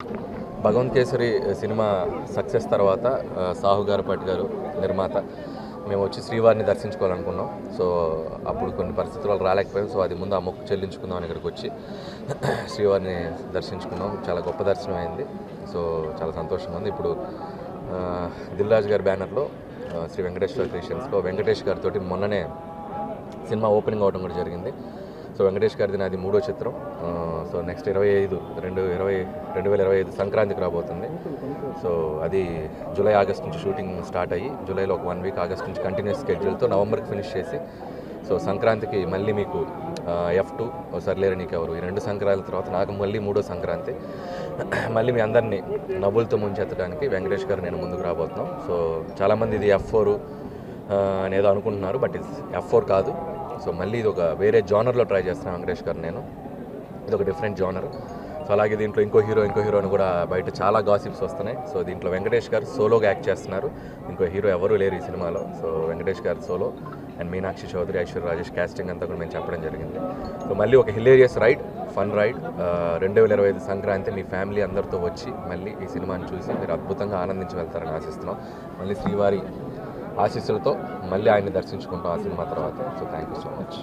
Bhagavanth kesari cinema success తర్వాత సాహు గారపాటి గారు నిర్మాత మేము వచ్చి శ్రీవారిని దర్శించుకోవాలనుకున్నాం. సో అప్పుడు కొన్ని పరిస్థితులు రాలేకపోయాం. సో అది ముందు ఆ మొక్కు చెల్లించుకుందాం అని ఇక్కడికి వచ్చి శ్రీవారిని దర్శించుకున్నాం. చాలా గొప్ప దర్శనం అయింది. సో చాలా సంతోషంగా ఉంది. ఇప్పుడు దిల్ రాజు గారి బ్యానర్లో శ్రీ వెంకటేశ్వర క్రియేషన్స్లో వెంకటేష్ గారితో మొన్ననే సినిమా ఓపెనింగ్ అవడం కూడా జరిగింది. సో వెంకటేష్ గారిది నాది 3వ చిత్రం. సో నెక్స్ట్ 2025 సంక్రాంతికి రాబోతుంది. సో అది జూలై ఆగస్ట్ నుంచి షూటింగ్ స్టార్ట్ అయ్యి జూలైలో ఒక 1 వీక్, ఆగస్ట్ నుంచి కంటిన్యూస్ స్కెడ్యూల్తో నవంబర్కి ఫినిష్ చేసి సో సంక్రాంతికి మళ్ళీ మీకు F2 సర్లేరు నీకెవరు ఈ 2 సంక్రాంతి తర్వాత నాకు మళ్ళీ 3వ సంక్రాంతి మళ్ళీ మీ అందరినీ నవ్వులతో ముంచెత్తడానికి వెంకటేష్ గారు నేను ముందుకు రాబోతున్నాం. సో చాలామంది ఇది F4 అనేదో అనుకుంటున్నారు, బట్ ఇది F4 కాదు. సో మళ్ళీ ఇది ఒక వేరే జానర్లో ట్రై చేస్తున్నాను వెంకటేష్ గారు నేను. ఇది ఒక డిఫరెంట్ జానర్. సో అలాగే దీంట్లో ఇంకో హీరో అని కూడా బయట చాలా గాసిప్స్ వస్తున్నాయి. సో దీంట్లో వెంకటేష్ గారు సోలోగా యాక్ట్ చేస్తున్నారు. ఇంకో హీరో ఎవరూ లేరు ఈ సినిమాలో. సో వెంకటేష్ గారు solo and Meenakshi Chaudhary, Aishwarya Rajesh casting అంతా కూడా మేము చెప్పడం జరిగింది. సో మళ్ళీ ఒక hilarious ride, fun ride 2025 Sankranti మీ ఫ్యామిలీ అందరితో వచ్చి మళ్ళీ ఈ సినిమాని చూసి మీరు అద్భుతంగా ఆనందించి వెళ్తారని ఆశిస్తున్నాం. మళ్ళీ శ్రీవారి ఆశీస్సులతో మళ్ళీ ఆయన్ని దర్శించుకుంటాం ఆ సినిమా తర్వాత. So thank you so much.